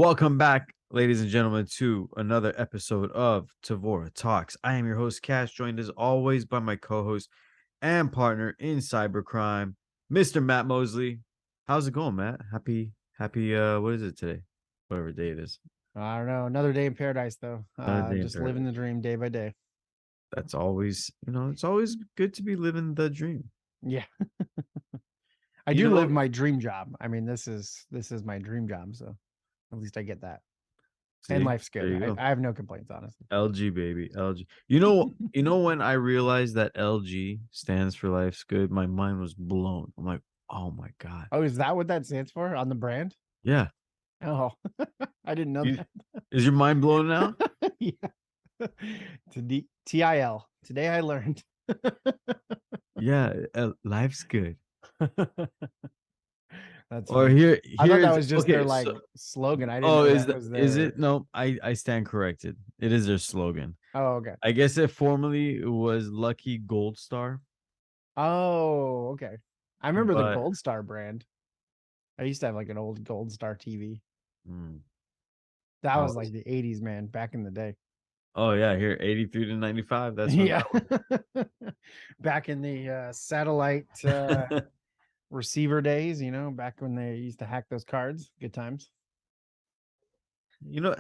Welcome back, ladies and gentlemen, to another episode of Tevora Talks. I am your host, Cash, joined as always by my co-host and partner in cybercrime, Mr. Matt Mosley. How's it going, Matt? Happy, what is it today? Whatever day it is. I don't know. Another day in paradise, though. Another day in Just living the paradise. dream day by day. That's always, it's always good to be living the dream. Yeah, I You do live know, my dream job. I mean, this is my dream job, so at least I get that, and see, life's there good. you go. I have no complaints, honestly. LG baby, LG. You know when I realized that LG stands for life's good, my mind was blown. I'm like, oh my God. Oh, is that what that stands for on the brand? Yeah. Oh, I didn't know You, that. is your mind blown now? Yeah, TIL. Today I learned. Yeah, life's good. That's Or funny. I thought that here's was just their okay. like So, slogan. I didn't oh, know that was is their. it? No, I stand corrected. It is their slogan. Oh, okay. I guess it formerly was Lucky Gold Star, Oh, okay. I remember the but Gold Star brand. I used to have like an old Gold Star TV. mm, That I was like was. the 80s, man, back in the day. Oh yeah, here 83 to 95. That's when Yeah. that was. Back in the satellite receiver days, back when they used to hack those cards. Good times.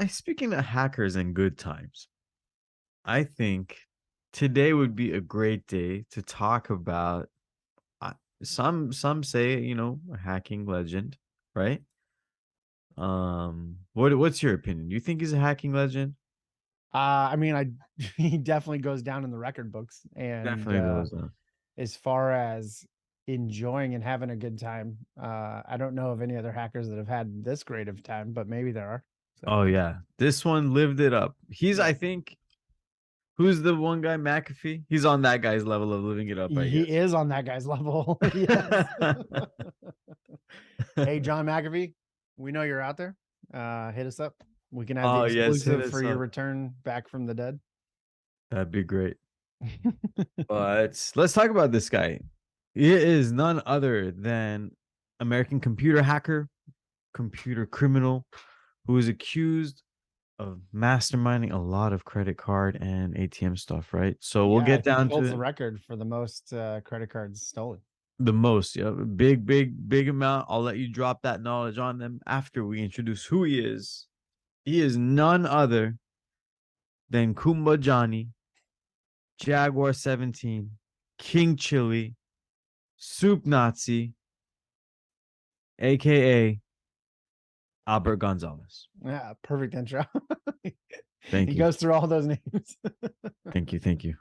Speaking of hackers and good times, I think today would be a great day to talk about uh, some say, a hacking legend, right? What's your opinion? Do you think he's a hacking legend? I mean, he definitely goes down in the record books. And Definitely goes on. as far as enjoying and having a good time, I don't know of any other hackers that have had this great of time, but maybe there are. So, Oh yeah, this one lived it up. yeah. I think, who's the one guy, McAfee? He's on that guy's level of living it up, I He guess. is on that guy's level. Yes. Hey, John McAfee, we know you're out there. Hit us up. We can have the Oh yes, hit exclusive for us your up. return back from the dead. That'd be great. But let's talk about this guy. He is none other than American computer hacker, computer criminal, who is accused of masterminding a lot of credit card and ATM stuff, right? So we'll Yeah, I get think he down holds the to record for the most credit cards stolen. the most, yeah, big amount. I'll let you drop that knowledge on them after we introduce who he is. He is none other than Cumbajohny, Jaguar 17, King Chili, Soup Nazi, aka Albert Gonzales. Yeah, perfect intro. Thank He you. goes through all those names. Thank you.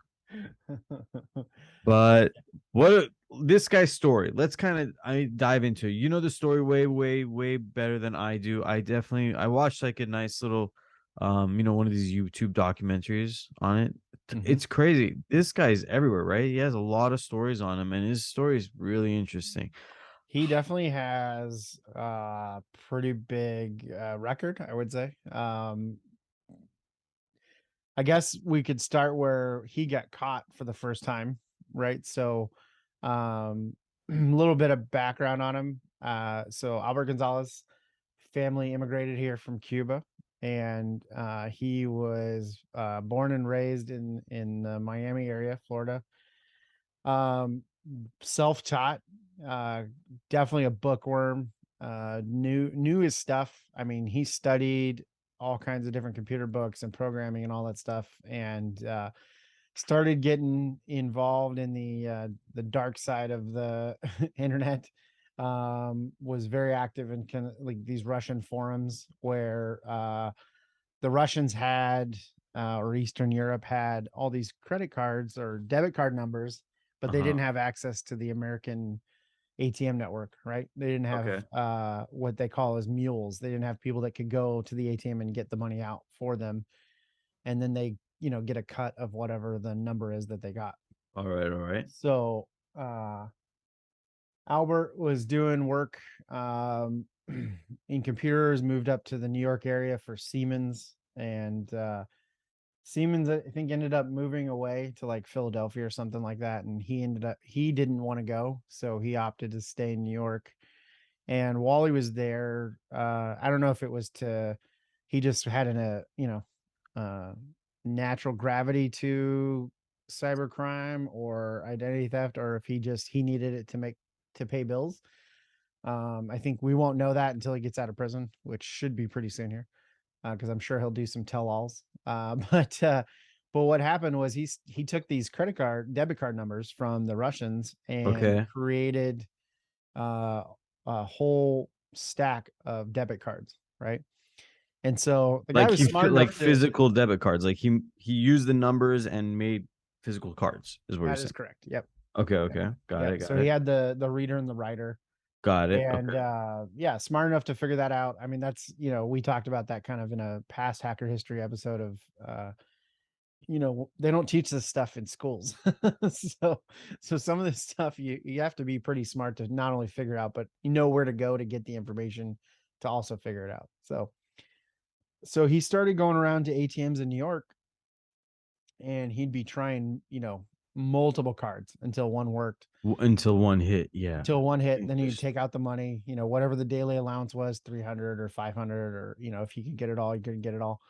But what this guy's story, let's kind of I dive into. You know the story way better than I do. I watched like a nice little one of these YouTube documentaries on it. Mhm. It's crazy. This guy's everywhere, right? He has a lot of stories on him, and his story is really interesting. He definitely has a pretty big record, I would say. I guess we could start where he got caught for the first time, right? So, a little bit of background on him. So Albert Gonzales family immigrated here from Cuba, and he was born and raised in the Miami area, Florida. Um, Self-taught, uh, definitely a bookworm. Knew his stuff. I mean, he studied all kinds of different computer books and programming and all that stuff, and started getting involved in the dark side of the internet. Was very active in kind of like these Russian forums where the Russians had or Eastern Europe had all these credit cards or debit card numbers, but they Uh-huh. didn't have access to the American ATM network, right? They didn't have Okay. what they call as mules. They didn't have people that could go to the ATM and get the money out for them, and then they, get a cut of whatever the number is that they got. All right, all right. So Albert was doing work in computers, moved up to the New York area for Siemens, and Siemens, I think, ended up moving away to like Philadelphia or something like that. And he didn't want to go. So he opted to stay in New York. And while he was there, I don't know if it was to he just had natural gravity to cybercrime or identity theft, or if he needed it to pay bills. I think we won't know that until he gets out of prison, which should be pretty soon here, because I'm sure he'll do some tell-alls. But what happened was he took these debit card numbers from the Russians and Okay. created a whole stack of debit cards, right? And so the guy Like was smart like enough to. physical debit cards. Like he used the numbers and made physical cards, is what you're That is saying. correct. Yep. Okay, Yep. okay. Got Yep. it, So got he it. had the reader and the writer, Got it. and Okay. yeah, smart enough to figure that out. I mean, that's we talked about that kind of in a past hacker history episode of they don't teach this stuff in schools. So some of this stuff you have to be pretty smart to not only figure out, but where to go to get the information to also figure it out. So he started going around to ATMs in New York, and he'd be trying multiple cards until one worked. Until one hit, yeah. Until one hit, and then he'd take out the money, whatever the daily allowance was, 300 or 500, or if he could get it all, he couldn't get it all.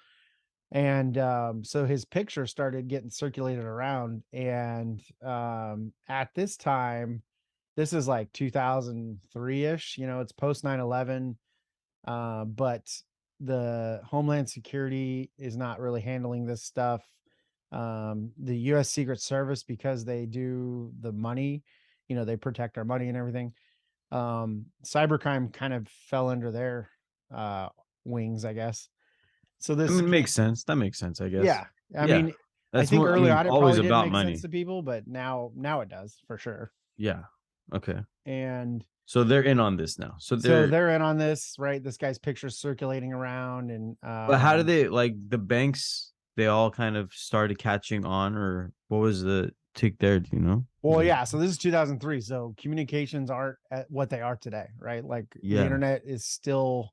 And so his picture started getting circulated around, and at this time, this is like 2003-ish, it's post 9/11, but the Homeland Security is not really handling this stuff. The US Secret Service, because they do the money, they protect our money and everything. Cybercrime kind of fell under their wings, I guess. So I this, mean, it makes sense. That makes sense, I guess. yeah, I Yeah. mean, I That's think more, I early mean, on it always probably didn't about make money. sense to people, but now it does for sure. Yeah. Okay. And So they're in on this now. So they're in on this, right? This guy's picture's circulating around, and but how did they, like, the banks, they all kind of started catching on, or what was the tick there, do you know? well, yeah. So this is 2003. So communications aren't at what they are today, right? Like the Yeah. internet is still,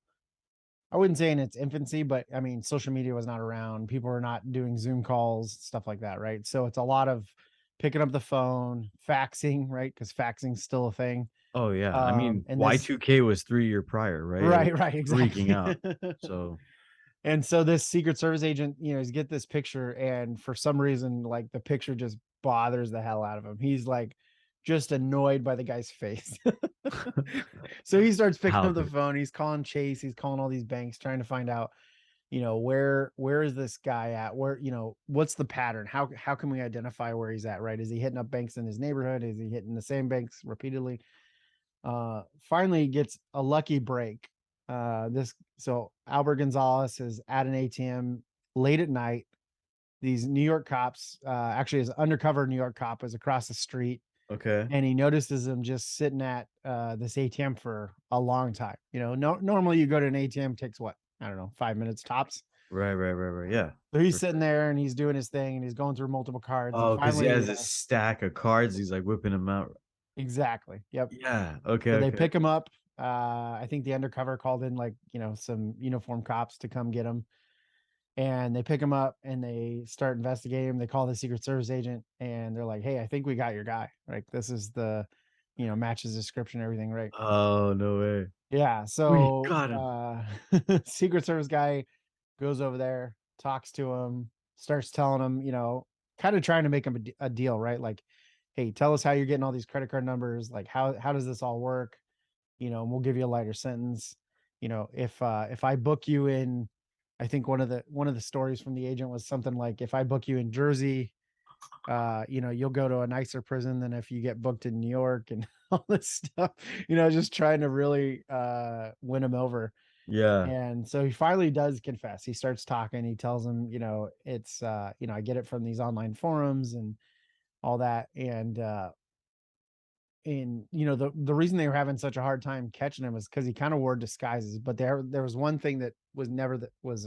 I wouldn't say in its infancy, but I mean, social media was not around. People were not doing Zoom calls, stuff like that, right? So it's a lot of picking up the phone, faxing, right? Because faxing's still a thing. Oh yeah. I mean, And this, Y2K was 3 year prior, right? right, Everyone right, was freaking exactly. out. So And so this Secret Service agent, he's get this picture, and for some reason, like the picture just bothers the hell out of him. He's like just annoyed by the guy's face. So he starts picking how up the could phone. He's calling Chase. He's calling all these banks, trying to find out, where is this guy at? Where, what's the pattern? How can we identify where he's at? Right? Is he hitting up banks in his neighborhood? Is he hitting the same banks repeatedly? Finally gets a lucky break. So Albert Gonzales is at an ATM late at night. These New York cops, actually his undercover New York cop, is across the street, okay. and he notices him just sitting at this ATM for a long time. Normally you go to an ATM, takes what, I don't know, 5 minutes tops. Right. Yeah. So he's For sitting sure. there and he's doing his thing and he's going through multiple cards, and Oh, because he finally, has a stack of cards. He's like whipping them out. exactly, yep. Yeah. Okay. So they Okay. pick him up. I think the undercover called in, like, some uniform cops to come get him. And they pick him up and they start investigating him. They call the Secret Service agent and they're like, "Hey, I think we got your guy. Like, this is the, matches description, everything, right?" Oh, no way. Yeah. We So got him. Secret Service guy goes over there, talks to him, starts telling him, kind of trying to make him a deal, right? Like, "Hey, tell us how you're getting all these credit card numbers. Like, how does this all work? And we'll give you a lighter sentence. If I book you in, I think one of the stories from the agent was something like, if I book you in Jersey, you'll go to a nicer prison than if you get booked in New York," and all this stuff, just trying to really win him over. Yeah. And so he finally does confess. He starts talking. He tells him, it's I get it from these online forums and all that. And the reason they were having such a hard time catching him is because he kind of wore disguises. But there was one thing that was never, that was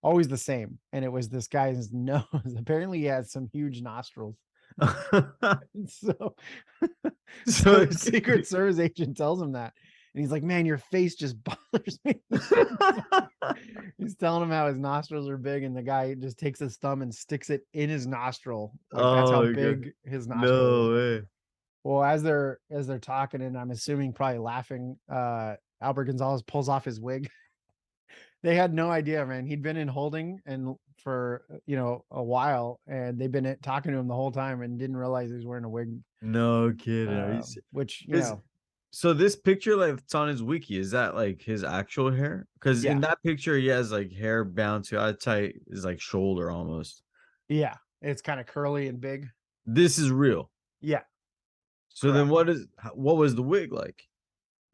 always the same, and it was this guy's nose. Apparently he has some huge nostrils. So So the Secret Service agent tells him that, and he's like, "Man, your face just bothers me." He's telling him how his nostrils are big, and the guy just takes his thumb and sticks it in his nostril. Like, that's how oh my God. big his nostril is. No way. Well, as they're talking, and I'm assuming probably laughing, Albert Gonzales pulls off his wig They had no idea, man. He'd been in holding and for a while, and they've been talking to him the whole time and didn't realize he was wearing a wig. No kidding. Which So this picture like it's on his wiki, is that like his actual hair? Because yeah, in that picture he has like hair bound to tight is like shoulder almost. yeah, it's kind of curly and big. This is real. Yeah, So then correct. what was the wig like?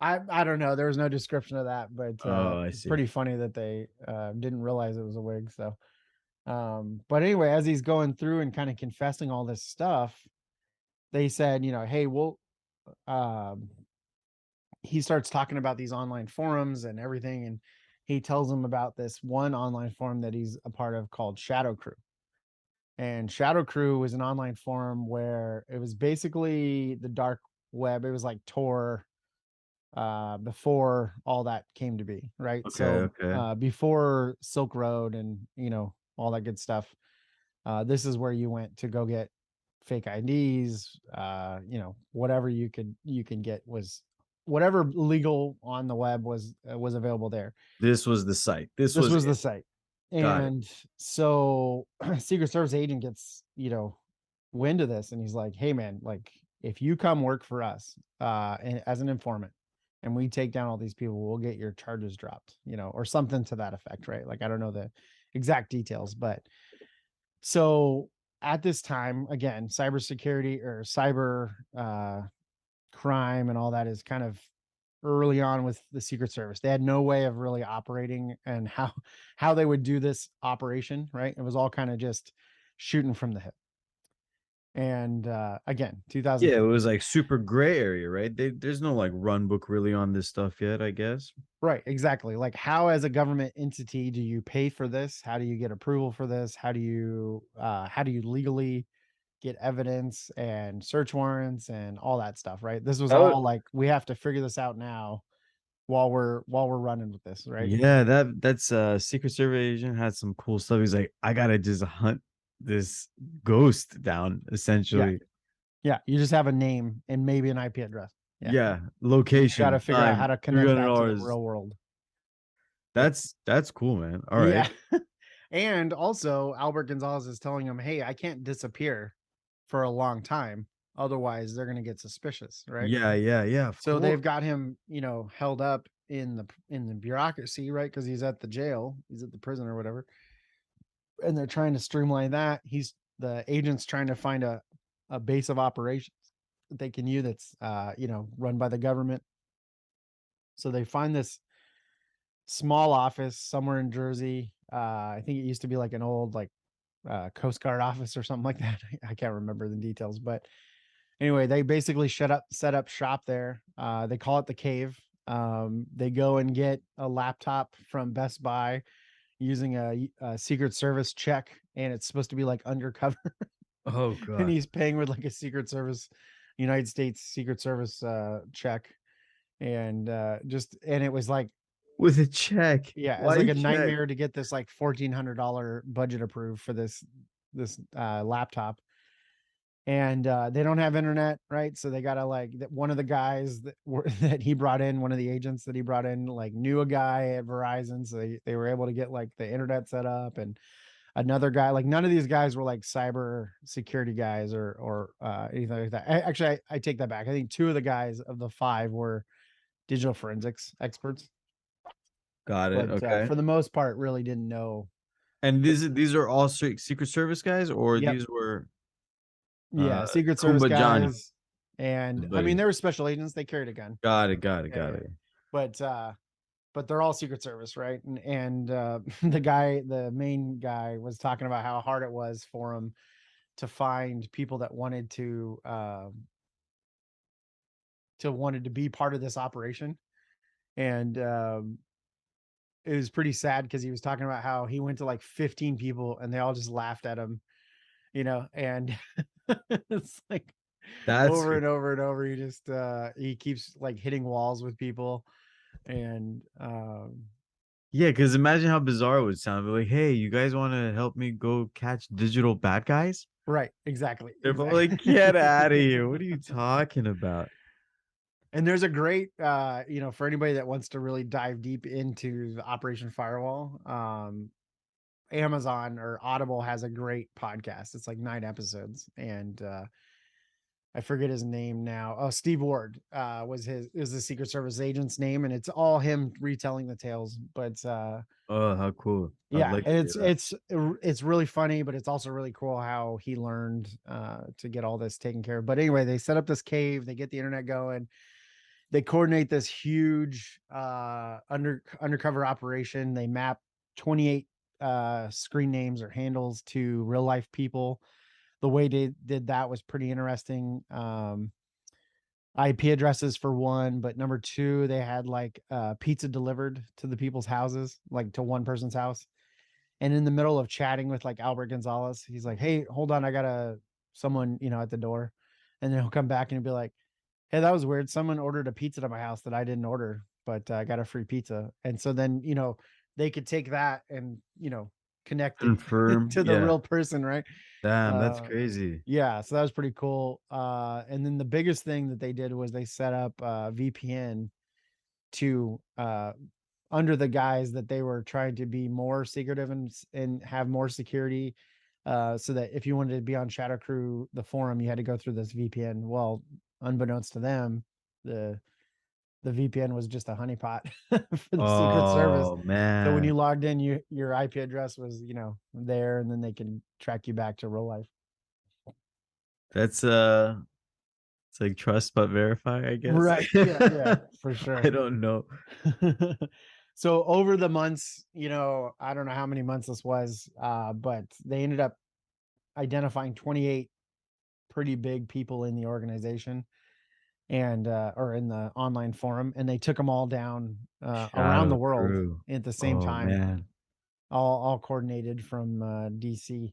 I don't know. There was no description of that, but Oh, I it's see. pretty funny that they didn't realize it was a wig. So, but anyway, as he's going through and kind of confessing all this stuff, they said, hey, we'll. Um, he starts talking about these online forums and everything, and he tells them about this one online forum that he's a part of called Shadow Crew. And Shadow Crew was an online forum where it was basically the dark web. It was like Tor before all that came to be, right? Okay, So okay. before Silk Road and all that good stuff, this is where you went to go get fake IDs. Whatever you can get was whatever legal on the web was available there. This was the site. This This was was it. the site. Got it. And so Secret Service agent gets, wind of this, and he's like, hey man, like if you come work for us as an informant and we take down all these people, we'll get your charges dropped, or something to that effect, right? Like I don't know the exact details, but so at this time, again, cybersecurity or cyber crime and all that is kind of early on with the Secret Service. They had no way of really operating and how they would do this operation, right? It was all kind of just shooting from the hip. And again, Yeah, it 2015. was like super gray area, right? There's no like run book really on this stuff yet, I guess. Right, exactly. Like how as a government entity do you pay for this? How do you get approval for this? How do you legally get evidence and search warrants and all that stuff, right? This was That would, all like we have to figure this out now while we're running with this, right? yeah, that's Secret Service agent had some cool stuff. He's like, I gotta just hunt this ghost down, Yeah. essentially. Yeah, you just have a name and maybe an IP address. Yeah. Yeah, And you got to location, figure out how time, to three connect hundred that to the dollars. real world. Yep. That's cool, man. All right. Yeah. And also Albert Gonzales is telling him, "Hey, I can't disappear for a long time. Otherwise, they're going to get suspicious, right?" Yeah, yeah, yeah. Of So they've course. got him, held up in the bureaucracy, right? Because he's at the jail, he's at the prison or whatever, and they're trying to streamline that. The agent's trying to find a base of operations that they can use that's run by the government. So they find this small office somewhere in Jersey. I think it used to be like an old like Coast Guard office or something like that. I can't remember the details, but anyway, they basically set up shop there. They call it the Cave. They go and get a laptop from Best Buy using a Secret Service check, and it's supposed to be like undercover. Oh And god. he's paying with like a Secret Service, United States Secret Service check, and and it was like, With a check. yeah, it's like Why a check? nightmare to get this like $1,400 budget approved for this laptop. And they don't have internet, right? So they gotta like one of the guys that he brought in, one of the agents that he brought in, like knew a guy at Verizon, so they were able to get like the internet set up. And another guy, like none of these guys were like cyber security guys or anything like that. Actually, I take that back. I think two of the guys of the five were digital forensics experts, Got it. but Okay. for the most part, really didn't know. And these are all straight Secret Service guys, or Yep. these were Yeah, Secret Service Cumbajohny, guys, and his I mean buddy. they were special agents. They carried a gun. Got it, got it, Yeah, got yeah. it. But they're all Secret Service, right? And the main guy, was talking about how hard it was for him to find people that wanted to be part of this operation. And it was pretty sad because he was talking about how he went to like 15 people and they all just laughed at him, and it's like That's over and over and over. He keeps like hitting walls with people, and yeah, because imagine how bizarre it would sound. Be like, hey, you guys want to help me go catch digital bad guys? right, exactly, They're probably like, exactly. get out of here. What are you talking about? And there's a great, for anybody that wants to really dive deep into the Operation Firewall, Amazon or Audible has a great podcast. It's like 9 episodes, and I forget his name now. Oh, Steve Ward is the Secret Service agent's name, and it's all him retelling the tales. But Oh, how cool. I'd yeah, like to hear it's that. it's really funny, but it's also really cool how he learned to get all this taken care of. But anyway, they set up this cave, they get the internet going, they coordinate this huge undercover operation. They map 28 screen names or handles to real life people. The way they did that was pretty interesting. IP addresses for one, but number two, they had like pizza delivered to the people's houses, like to one person's house. And in the middle of chatting with like Albert Gonzales, he's like, "Hey, hold on, I got someone, at the door." And then he'll come back and he'll be like, "Hey, that was weird. Someone ordered a pizza to my house that I didn't order, but I got a free pizza." And so then, they could take that and, connect it Confirm. to the Yeah. real person, right? Damn, that's Uh, crazy. yeah, so that was pretty cool. And then the biggest thing that they did was they set up VPN to under the guise that they were trying to be more secretive and have more security. So that if you wanted to be on Shadow Crew, the forum, you had to go through this VPN. Well, unbeknownst to them, the VPN was just a honeypot for the Secret Service. Oh So when you man. logged in, your IP address was, there, and then they can track you back to real life. That's it's like trust but verify, I guess. Right. Yeah, for I sure. don't know. So over the months, I don't know how many months this was, but they ended up identifying 28 pretty big people in the organization and or in the online forum, and they took them all down around the Shadow world crew. at the same Oh time, man. all coordinated from DC.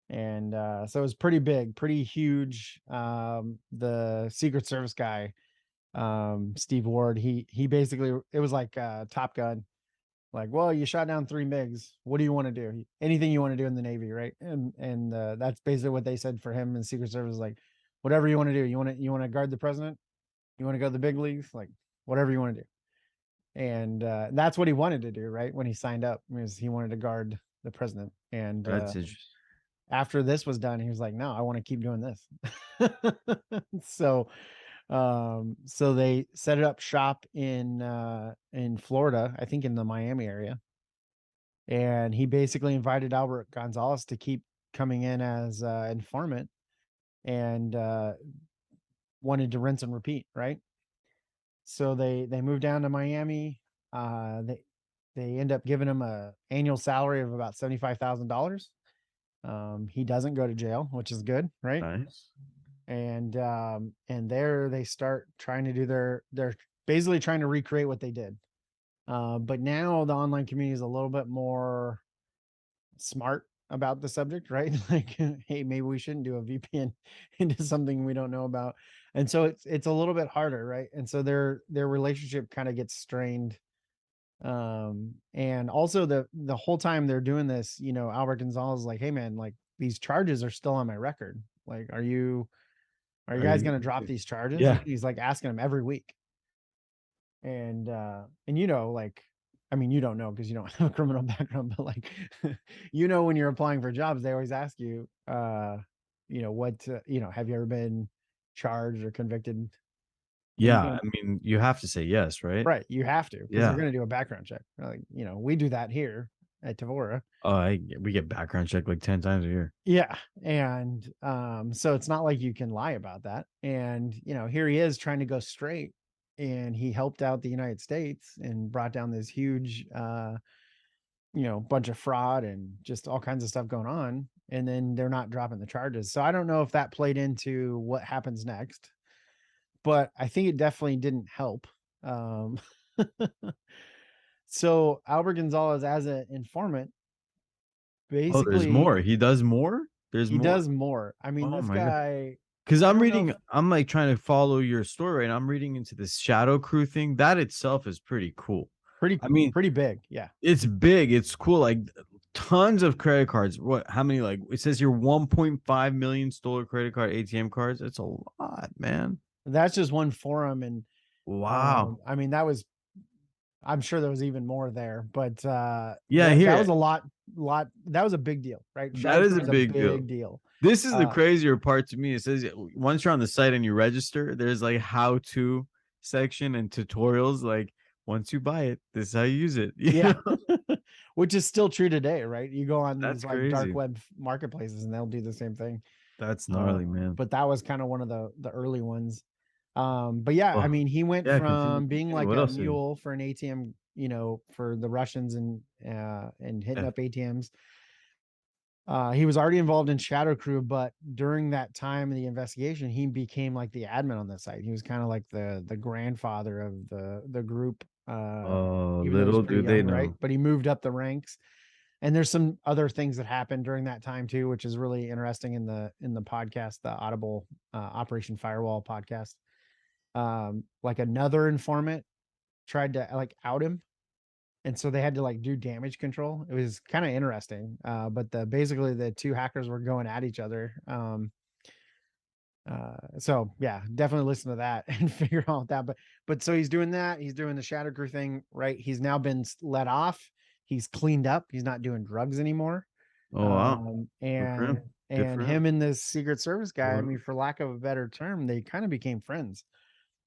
And so it was pretty big, pretty huge. The Secret Service guy, Steve Ward, he basically, it was like Top Gun. Like, well, you shot down 3 MiGs. What do you want to do? Anything you want to do in the Navy, right? And that's basically what they said for him. And Secret Service, like, whatever you want to do. You want to guard the president? You want to go to the big leagues? Like, whatever you want to do. And that's what he wanted to do, right? When he signed up, was he wanted to guard the president. And That's interesting. after this was done, he was like, "No, I want to keep doing this." So they set it up shop in Florida, I think in the Miami area. And he basically invited Albert Gonzales to keep coming in as informant, and wanted to rinse and repeat, right? So they moved down to Miami. They end up giving him a annual salary of about $75,000. He doesn't go to jail, which is good, right? Nice. And there they start trying to do they're basically trying to recreate what they did. But now the online community is a little bit more smart about the subject, right? Like, hey, maybe we shouldn't do a VPN into something we don't know about. And so it's a little bit harder, right? And so their relationship kind of gets strained. And also the whole time they're doing this, Albert Gonzalez is like, "Hey man, like these charges are still on my record. Like, are you Are guys you going to drop these charges?" Yeah. He's like asking them every week. And like, I mean, you don't know because you don't have a criminal background, but like, when you're applying for jobs, they always ask you, have you ever been charged or convicted? Yeah. I mean, you have to say yes, right? Right, you have to, because they're Yeah. going to do a background check. Like, we do that here at Tevora. Oh, we get background check like 10 times a year. Yeah. And so it's not like you can lie about that. And here he is trying to go straight, and he helped out the United States and brought down this huge bunch of fraud and just all kinds of stuff going on, and then they're not dropping the charges. So I don't know if that played into what happens next, but I think it definitely didn't help. um so Albert Gonzalez, as an informant, Oh, there's basically more. He does more? There's he more? does more. I mean, Oh this my god. guy, Because I I'm don't know if reading, I'm like trying to follow your story, and I'm reading into this shadow crew thing. That itself is pretty cool. pretty I mean, pretty big. Yeah. it's big, it's cool, like tons of credit cards. What, how many, like it says here 1.5 million stolen credit card ATM cards. It's a lot, man. That's just one forum. And Wow. I mean, I'm sure there was even more there, but Yeah, that was here. a lot. That was a big deal, right? That Shadow is Crew a was a big deal. big deal. This is the Uh, crazier part to me. It says once you're on the site and you register, there's like how to section and tutorials. Like once you buy it, this is how you use it. yeah, which is still true today, right? You go on That's these like dark crazy. web marketplaces and they'll do the same thing. That's gnarly, man. But that was kind of one of the early ones. But yeah, I Oh, mean, he went yeah. Continue. from being Continue. like What a else? mule for an ATM, for the Russians and hitting Yeah. up ATMs. He was already involved in Shadow Crew, but during that time of the investigation, he became like the admin on the site. He was kind of like the grandfather of the group, Oh, even though he was little pretty do they young, right? know. But he moved up the ranks. And there's some other things that happened during that time too, which is really interesting in the podcast, the Audible Operation Firewall podcast. Like another informant tried to like out him, and so they had to like do damage control. It was kind of interesting. But basically the two hackers were going at each other. So yeah, definitely listen to that and figure out that. But so he's doing that. He's doing the Shadow Crew thing, right? He's now been let off. He's cleaned up. He's not doing drugs anymore. Oh wow. Um, Good for and him. Good and for him. him and this Secret Service guy, I mean, for lack of a better term, they kind of became friends.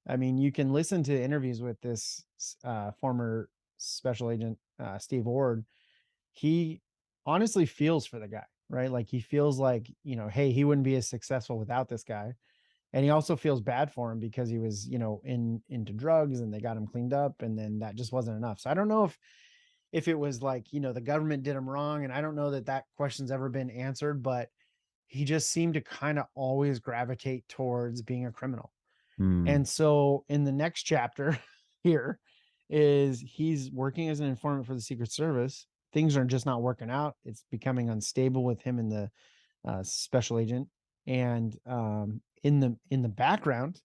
I mean, you can listen to interviews with this former special agent Steve Ward. He honestly feels for the guy, right? Like he feels like, hey, he wouldn't be as successful without this guy. And he also feels bad for him because he was, into drugs and they got him cleaned up and then that just wasn't enough. So I don't know if it was like, the government did him wrong, and I don't know that question's ever been answered, but he just seemed to kind of always gravitate towards being a criminal. Hmm. And so in the next chapter here is he's working as an informant for the Secret Service. Things are just not working out. It's becoming unstable with him and the special agent. And in the background,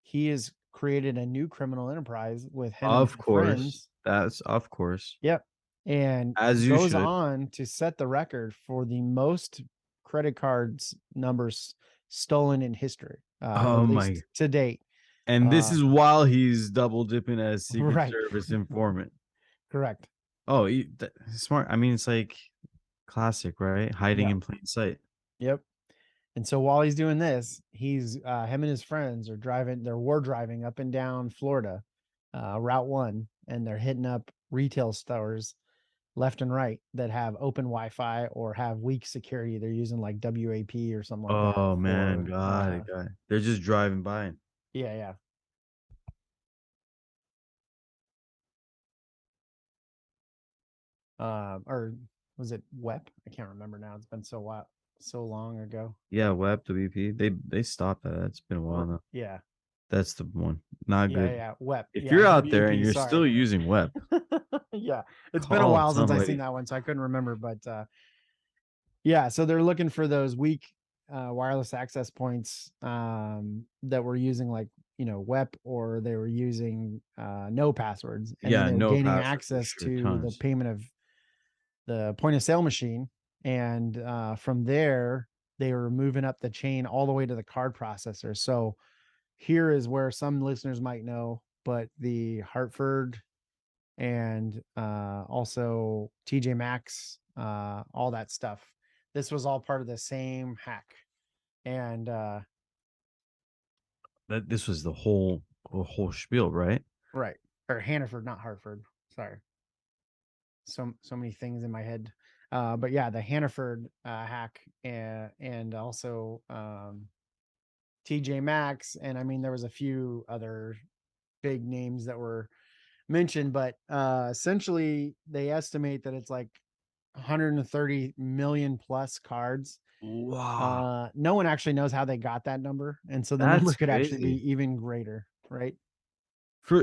he has created a new criminal enterprise with him and Of some course. friends. That's of course. Yep. And As you goes should. on to set the record for the most credit cards numbers stolen in history, Oh at my. least to date. And this Uh, is while he's double dipping as Secret right. Service informant. Correct. Oh, smart. I mean, it's like classic, right? Hiding Yep. in plain sight. Yep. And so while he's doing this, he's him and his friends are driving. They're driving up and down Florida, Route 1, and they're hitting up retail stores left and right that have open Wi-Fi or have weak security. They're using like WAP or something like that Oh man, for got it, got it. They're just driving by. yeah, yeah. Or was it WEP? I can't remember now. It's been so long ago. Yeah, Web WP. They stopped that. That's been a while now. Yeah, That's the one. Not yeah, good. yeah. WEP. If Yeah, you're out there and WAP. you're Sorry. still using Web, Yeah, it's been a call while since I seen somebody. that one, so I couldn't remember. But yeah, so they're looking for those weak wireless access points that were using like WEP, or they were using no passwords, and then Yeah, they were no gaining password for access sure. to the Tons. payment of the point of sale machine, and from there they were moving up the chain all the way to the card processor. So here is where some listeners might know, but the Hartford and also TJ Maxx, all that stuff. This was all part of the same hack. And That this was the whole spiel, right? right, or Hannaford, not Hartford. Sorry, so many things in my head. But yeah, the Hannaford hack, and also TJ Maxx, and I mean there was a few other big names that were mentioned, but essentially they estimate that it's like 130 million plus cards. Wow, No one actually knows how they got that number, and so the number that's could actually crazy. be even greater, right?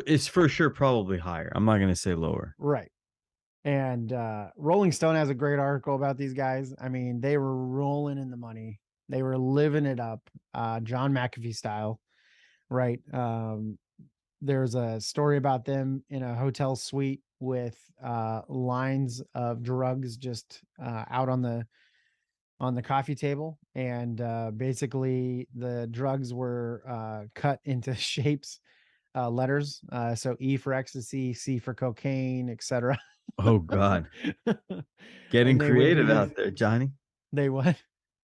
It's for sure probably higher. I'm not gonna say lower. Right. And Rolling Stone has a great article about these guys. I mean, they were rolling in the money. They were living it up, John McAfee style, right? There's a story about them in a hotel suite with lines of drugs just out on the coffee table, and basically the drugs were cut into shapes letters. So E for ecstasy, C for cocaine, etc. Oh God, getting And they would creative use out there, Johnny. they what?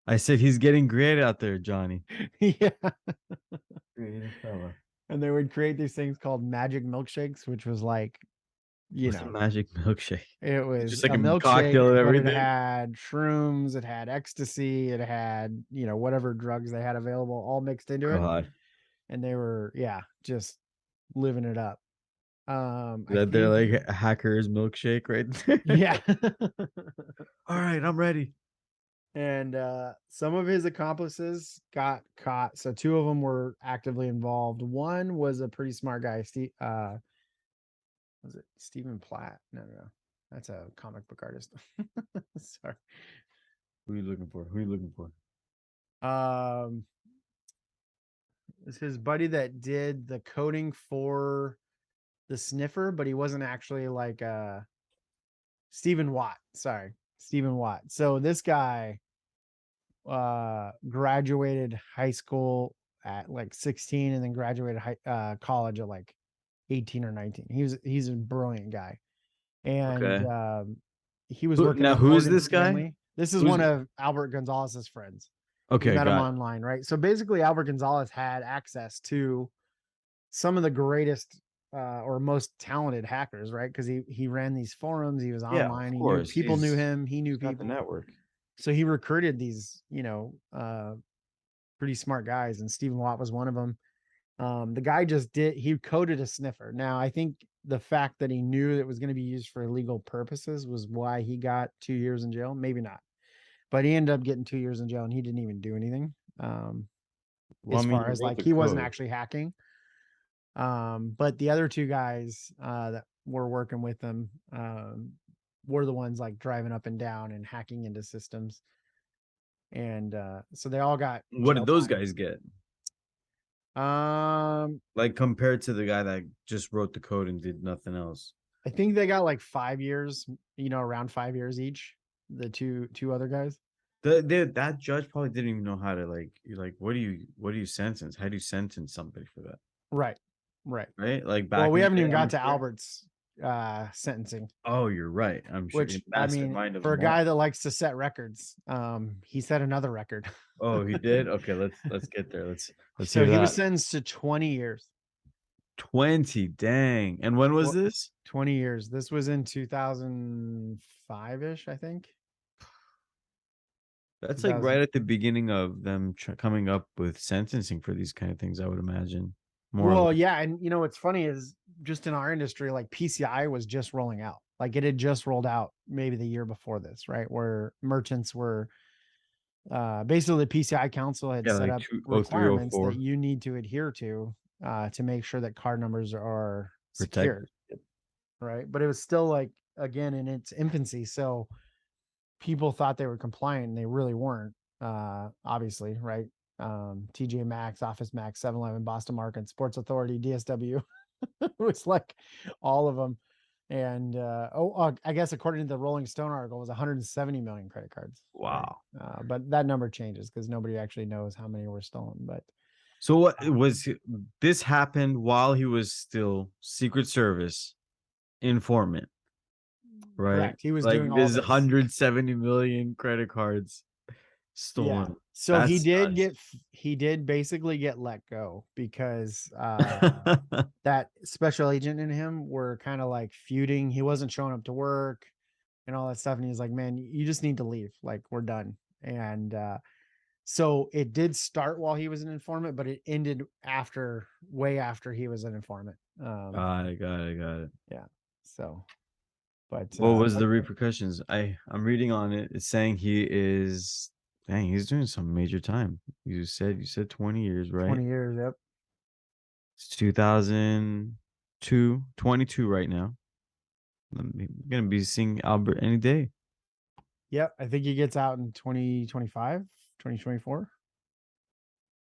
I said he's getting great out there, Johnny. Yeah. Creative fella. And they would create these things called magic milkshakes, which was like, you What's a know, magic milkshake? it It's was just like a a milkshake, cocktail and but it everything. had shrooms, it had ecstasy, it had, whatever drugs they had available all mixed into it. God, And they were, yeah, just living it up. I that they're think, like a hacker's milkshake right there. yeah. All right, I'm ready. And some of his accomplices got caught. So two of them were actively involved. One was a pretty smart guy, Steve. Was it Stephen Platt? No, that's a comic book artist. Sorry. Who are you looking for? Who are you looking for? It's his buddy that did the coding for the sniffer, but he wasn't actually like Stephen Watt. Sorry, Stephen Watt. So this guy graduated high school at like 16 and then graduated college at like 18 or 19. He's a brilliant guy. And Okay. he was working Now, at who is Morgan this guy? Stanley. This is Who's one of Albert Gonzales's friends. He okay? met him Got it. online, right? So basically, Albert Gonzales had access to some of the greatest or most talented hackers, right? Because he ran these forums, he was Yeah, online, of he knew course. people knew him, he knew He's got the people. network. So he recruited these, pretty smart guys, and Stephen Watt was one of them. The guy he coded a sniffer. Now, I think the fact that he knew it was going to be used for illegal purposes was why he got 2 years in jail. Maybe not, but he ended up getting 2 years in jail, and he didn't even do anything. Well, As I mean, far you as wrote like the he wasn't code. actually hacking. But the other two guys that were working with them were the ones like driving up and down and hacking into systems. And so they all got What jail did those time. guys get? Um, Like compared to the guy that just wrote the code and did nothing else. I think they got like 5 years, around 5 years each. The two other guys. That judge probably didn't even know how to like. You're like, what do you sentence? How do you sentence somebody for that? Right. Right. Right? Like Well, back we in the haven't day, even I'm got to sure. Albert's sentencing, Oh, you're right. I'm sure. which I mean, Mastermind of for a them all. guy that likes to set records, he set another record. Oh, he did. Okay, let's get there. Let's So hear he was that. sentenced to 20 years. 20. Dang. And when was What this? 20 years. This was in 2005-ish, I think. That's like 2000. right at the beginning of them coming up with sentencing for these kind of things, I would imagine. More or Well, less. yeah, and what's funny is just in our industry, like PCI was just rolling out. Like it had just rolled out maybe the year before this, right? Where merchants were basically the PCI Council had Yeah, set like up 20304 requirements that you need to adhere to make sure that card numbers are protected. secured, right? But it was still like again in its infancy, so people thought they were compliant and they really weren't, obviously, right? TJ Maxx, Office Max, 7-Eleven, Boston Market, Sports Authority, DSW. It was like all of them. And I guess according to the Rolling Stone article, it was 170 million credit cards. Right? Wow. But that number changes because nobody actually knows how many were stolen. But So what was this happened while he was still Secret Service informant, right? correct, he was doing Like all this this. 170 million credit cards Yeah. stolen. So That's nuts. he did basically get let go because that special agent and him were kind of like feuding. He wasn't showing up to work and all that stuff. And he's like, man, you just need to leave. Like, we're done. And so it did start while he was an informant, but it ended way after he was an informant. Got it, got it, got it. Yeah. So, but What was the repercussions? I'm reading on it. It's saying he is dang, he's doing some major time. You said 20 years, right? 20 years. Yep. It's 2002, 22 right now. I'm gonna be seeing Albert any day. Yep. I think he gets out in 2025, 2024.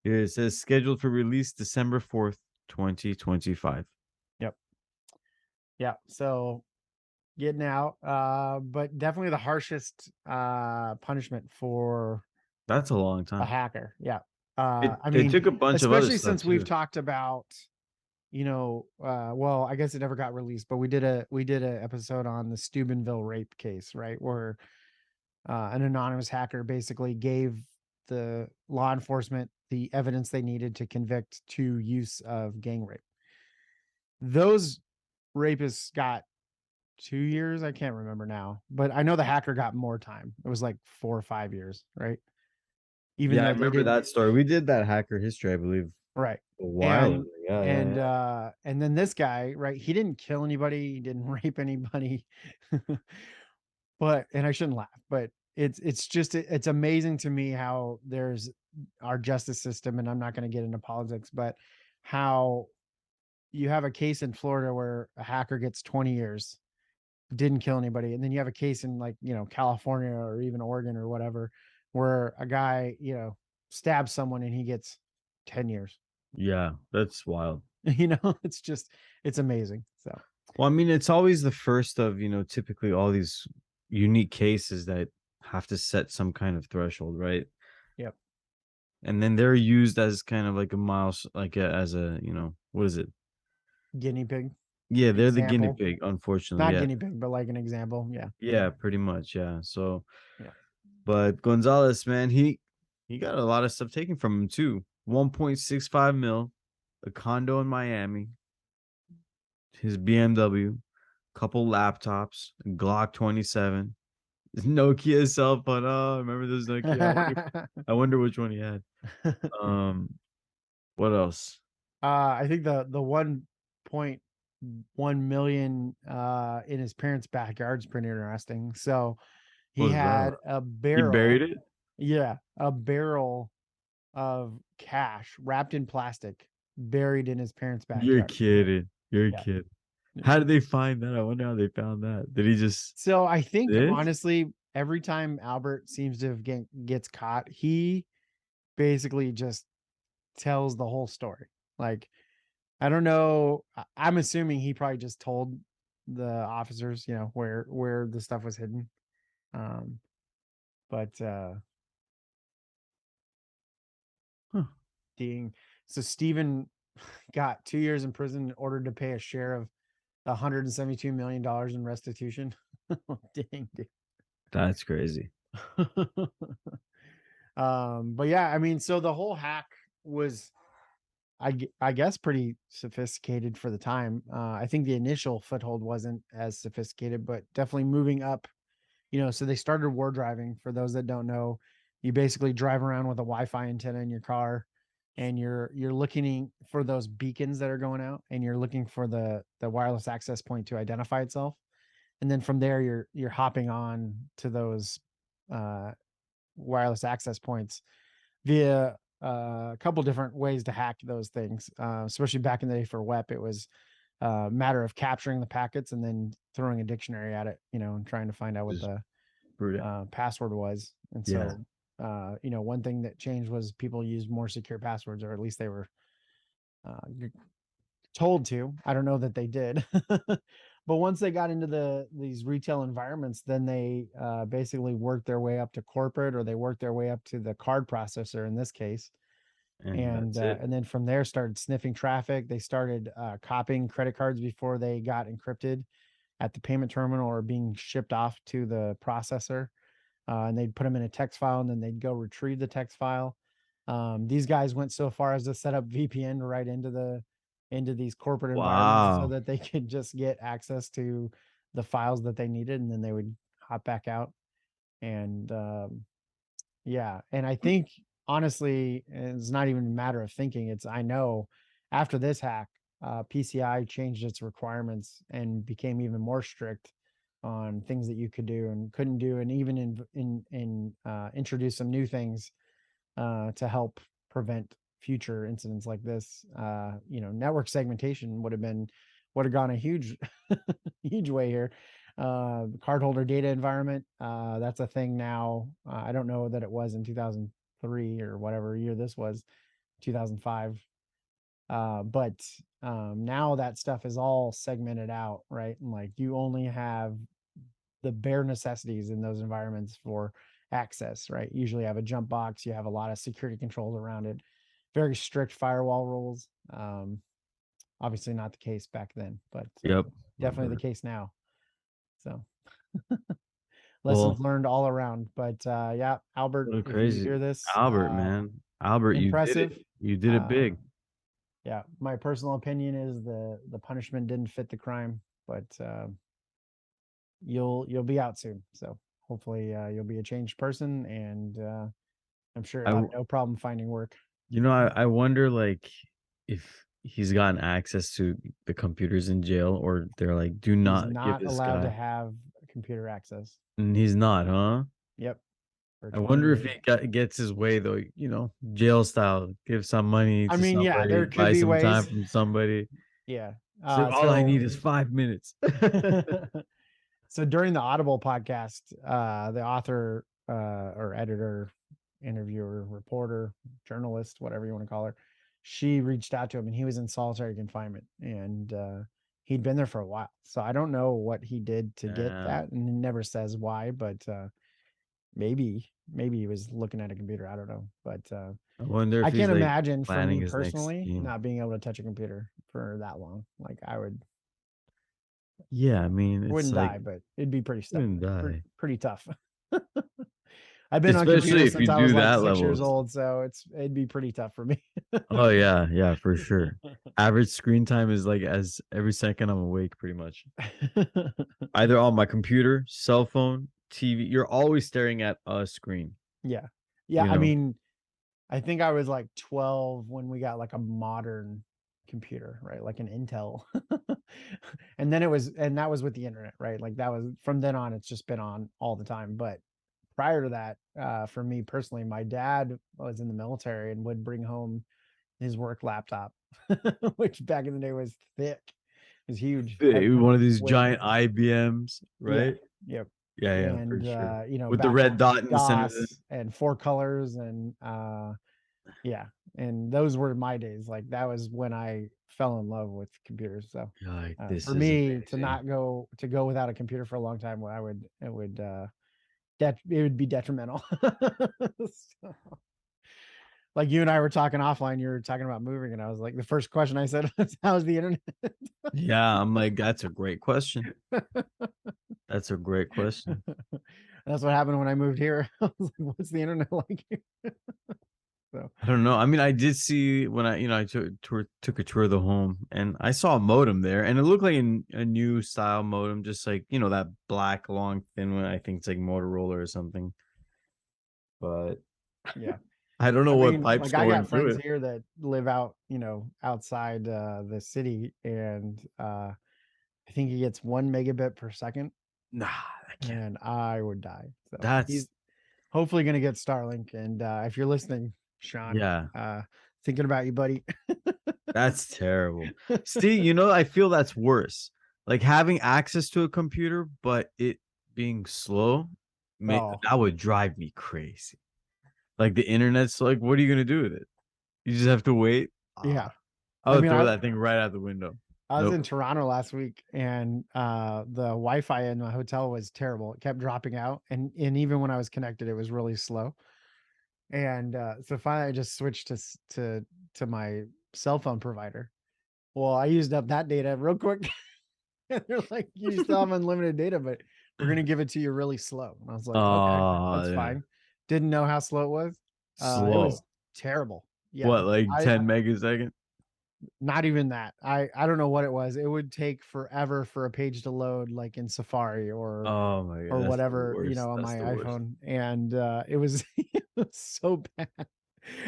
Here it says scheduled for release December 4th, 2025. Yep. Yeah. So getting out, but definitely the harshest punishment for That's a long a time. hacker. Yeah. It, I they mean, took a bunch of other especially stuff since we've too. talked about well, I guess it never got released, but we did a episode on the Steubenville rape case, right? Where an anonymous hacker basically gave the law enforcement the evidence they needed to convict 2 use of gang rape. Those rapists got 2 years. I can't remember now, but I know the hacker got more time. It was like 4 or 5 years, right? Even Yeah, I though they remember didn't, that story. We did that hacker history, I believe, right? a while And ago. and then this guy, right? He didn't kill anybody. He didn't rape anybody. But and I shouldn't laugh, but it's just it's amazing to me how there's our justice system, and I'm not going to get into politics, but how you have a case in Florida where a hacker gets 20 years, didn't kill anybody, and then you have a case in like, California or even Oregon or whatever, where a guy, stabs someone and he gets 10 years. Yeah, that's wild. It's amazing. So Well, I mean, it's always the first of, typically all these unique cases that have to set some kind of threshold, right? yep. And then they're used as kind of like a mouse, as a, what is it? Guinea pig Yeah, they're the guinea example. pig, unfortunately. Not Yeah. guinea pig, but like an example. Yeah. Yeah, pretty much. Yeah. So, Yeah. but Gonzalez, man, he got a lot of stuff taken from him too. 1.65 mil, a condo in Miami, his BMW, couple laptops, a Glock 27, Nokia cell phone. Oh, remember this Nokia? I wonder which one he had. What else? I think the 1.1 million in his parents' backyard is pretty interesting. So What he was that? had a He buried barrel, it? yeah, a barrel of cash wrapped in plastic buried in his parents' You're backyard. kidding. You're Yeah. kidding. Yeah. How did they find that? I wonder how they found that. Did he just So I think this? honestly, every time Albert seems to have gets caught, he basically just tells the whole story. Like, I don't know. I'm assuming he probably just told the officers, where the stuff was hidden. Um, but Huh. ding. So Steven got 2 years in prison in order to pay a share of $172 million in restitution. Dang, dude. That's crazy. But yeah, I mean, so the whole hack was, I guess, pretty sophisticated for the time. I think the initial foothold wasn't as sophisticated, but definitely moving up. So they started war driving. For those that don't know, you basically drive around with a Wi-Fi antenna in your car, and you're looking for those beacons that are going out, and you're looking for the wireless access point to identify itself. And then from there, you're hopping on to those uh, wireless access points via a couple different ways to hack those things. Especially back in the day for WEP, it was a matter of capturing the packets and then throwing a dictionary at it, and trying to find out what Just the brute. password was. And Yeah. so, one thing that changed was people used more secure passwords, or at least they were told to. I don't know that they did. But once they got into these retail environments, then they basically worked their way up to corporate, or they worked their way up to the card processor in this case. And And that's it. and then from there started sniffing traffic. They started copying credit cards before they got encrypted at the payment terminal or being shipped off to the processor. And they'd put them in a text file, and then they'd go retrieve the text file. These guys went so far as to set up VPN right into these corporate environments so Wow. that they could just get access to the files that they needed, and then they would hop back out. And yeah, and I think honestly, it's not even a matter of thinking. I know after this hack, PCI changed its requirements and became even more strict on things that you could do and couldn't do, and even introduce some new things to help prevent future incidents like this. Network segmentation would have gone a huge, huge way here. Cardholder data environment, that's a thing now. I don't know that it was in 2003 or whatever year this was, 2005. But now that stuff is all segmented out, right? And like you only have the bare necessities in those environments for access, right? Usually you have a jump box, you have a lot of security controls around it, very strict firewall rules. Obviously not the case back then, but Yep. definitely the case now. So lessons Well, learned all around. But yeah, Albert, so if you crazy. hear this, Albert, man. Albert, you did it. impressive. You did it big. Yeah, my personal opinion is the punishment didn't fit the crime, but you'll be out soon. So hopefully you'll be a changed person, and I'm sure I you'll have w- no problem finding work. I wonder like if he's gotten access to the computers in jail, or they're like, do He's not give not this allowed to guy. have computer access. And he's not, huh? Yep, for I 20 wonder if he years. gets his way though, jail style. Give some money I to mean, yeah, somebody, there could buy be some time ways. from somebody. Yeah. So all I need is 5 minutes. So during the Audible podcast, the author or editor, interviewer, reporter, journalist, whatever you want to call her, she reached out to him, and he was in solitary confinement, and he'd been there for a while. So I don't know what he did to get Damn. that, and he never says why, but maybe he was looking at a computer. I don't know, but I wonder I if he's can't like imagine for planning me his next personally scheme. not being able to touch a computer for that long. Like I Yeah, I mean, it's wouldn't like die, but it'd be pretty stuff, wouldn't die. pretty tough. I've been on Especially computers if you since I was do like that 6 years level. old, so it'd be pretty tough for me. Oh yeah, yeah, for sure. Average screen time is like as every second I'm awake, pretty much. Either on my computer, cell phone, TV. You're always staring at a screen. Yeah. Yeah, You I know. mean, I think I was like 12 when we got like a modern computer, right? Like an Intel. And then that was with the internet, right? Like that was from then on, it's just been on all the time. But prior to that, for me personally, my dad was in the military and would bring home his work laptop, which back in the day was thick. It was huge, One of these way giant heavy. IBMs, Yeah. right? Yep. Yeah, yeah, for And sure. With the back red on dot in the center of the. DOS and four colors, and yeah, and those were my days. Like that was when I fell in love with computers. So Like, this for is me amazing. to go without a computer for a long time, it would be detrimental. So, like you and I were talking offline, you were talking about moving, and I was like, the first question I said was, "How's the internet?" Yeah, I'm like, that's a great question. That's a great question. That's what happened when I moved here. I was like, "What's the internet like here?" So I don't know. I mean, I did see when I took a tour of the home, and I saw a modem there, and it looked like a new style modem, just like that black long thin one. I think it's like Motorola or something. But yeah. I don't know I what mean, pipes like I going got through friends it. here that live out, outside the city, and I think he gets 1 megabit per second, Nah, I can't. and I would die. So he's That's hopefully gonna get Starlink. And if you're listening, Sean, yeah, thinking about you, buddy. that's terrible. See, I feel that's worse. Like having access to a computer, but it being slow, Oh, that would drive me crazy. Like the internet's like, what are you gonna do with it? You just have to wait. yeah. I I would mean, throw that thing right out the window. I was Nope. in Toronto last week, and the Wi-Fi in my hotel was terrible. It kept dropping out, and even when I was connected, it was really slow. And so finally, I just switched to my cell phone provider. Well, I used up that data real quick. And they're like, "You still have unlimited data, but we're gonna give it to you really slow." And I was like, "Okay, Oh, that's yeah. fine." Didn't know how slow it was. It was Slow. terrible. Yeah, What, like I 10 megasecond? not even that. I don't know what it was. It would take forever for a page to load, like in Safari Oh my god, or that's the whatever, worst. on That's my the worst. iPhone, and it was it was so bad.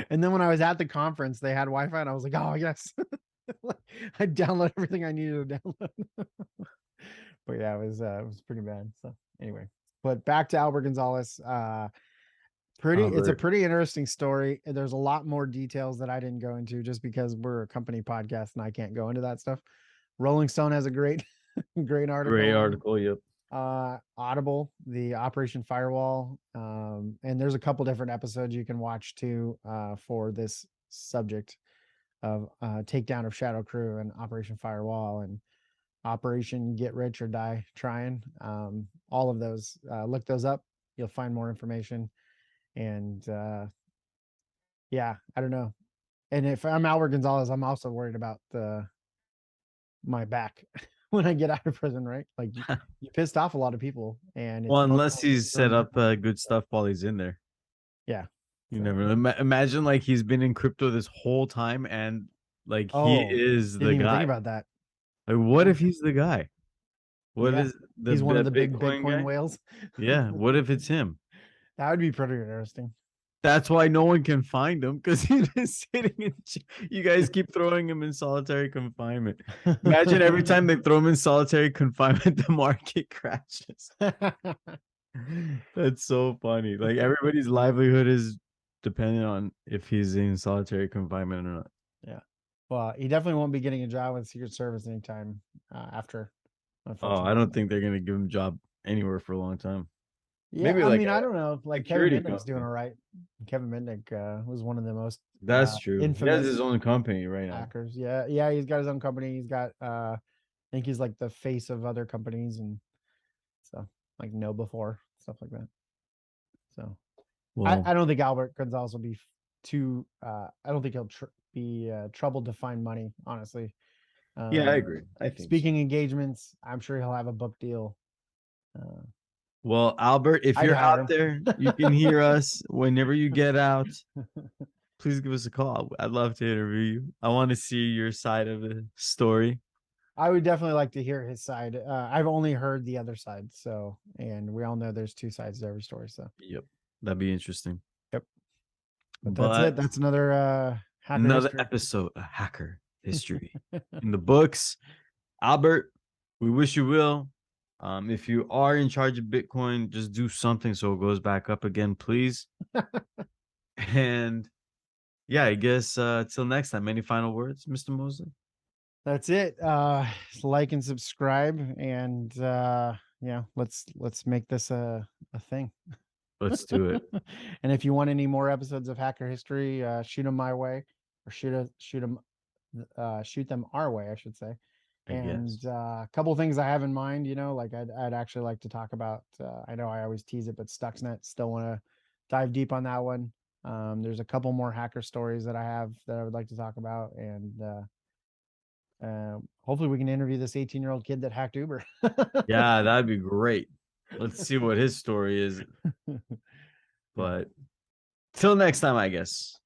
And then when I was at the conference, they had Wi-Fi, and I was like, "Oh yes." I download everything I needed to download. But yeah, it was pretty bad. So anyway, but back to Albert Gonzales. It's a Albert. pretty interesting story. There's a lot more details that I didn't go into just because we're a company podcast and I can't go into that stuff. Rolling Stone has a great great article Great on article. Yep. Audible, the Operation Firewall. And there's a couple different episodes you can watch too for this subject of takedown of Shadow Crew and Operation Firewall and Operation Get Rich or Die Trying. All of those, look those up. You'll find more information. And yeah, I don't know. And if I'm Albert Gonzales, I'm also worried about my back when I get out of prison, right? Like you pissed off a lot of people, and it's Well, most unless he's set up good stuff while he's in there. Yeah. You never know. Imagine like he's been in crypto this whole time and like he is didn't the even guy. think about that. Like, what if he's the guy? What is he's one of the big Bitcoin Bitcoin guy? whales? Yeah. What if it's him? That would be pretty interesting. That's why no one can find him, because he's just sitting in. You guys keep throwing him in solitary confinement. Imagine every time they throw him in solitary confinement, the market crashes. That's so funny. Like everybody's livelihood is dependent on if he's in solitary confinement or not. Yeah. Well, he definitely won't be getting a job with Secret Service anytime after. Oh, I don't think they're gonna give him a job anywhere for a long time. Yeah, maybe I mean, I don't know. Like Kevin Minnick's doing all right. Kevin Minnick was one of the most that's true. Infamous he has his own company right now. Hackers. Yeah, he's got his own company. He's got I think he's like the face of other companies and stuff, like KnowBe4, stuff like that. So I don't think Albert Gonzales will be too I don't think he'll be troubled to find money, honestly. Yeah, I agree. I think speaking engagements, I'm sure he'll have a book deal. Well, Albert, if you're out there, you can hear us whenever you get out. Please give us a call. I'd love to interview you. I want to see your side of the story. I would definitely like to hear his side. I've only heard the other side, so, and we all know there's two sides to every story. So, yep, that'd be interesting. Yep. But that's it. That's another episode of Hacker History in the books. Albert, we wish you will. If you are in charge of Bitcoin, just do something so it goes back up again, please. And yeah, I guess till next time. Any final words, Mr. Mosley? That's it. Like and subscribe, and yeah, let's make this a thing. Let's do it. And if you want any more episodes of Hacker History, shoot them my way, or shoot them our way, I should say. And a couple things I have in mind, like I'd actually like to talk about. I know I always tease it, but Stuxnet, still want to dive deep on that one. There's a couple more hacker stories that I have that I would like to talk about, and hopefully we can interview this 18-year-old kid that hacked Uber. Yeah, that'd be great. Let's see what his story is. But till next time, I guess.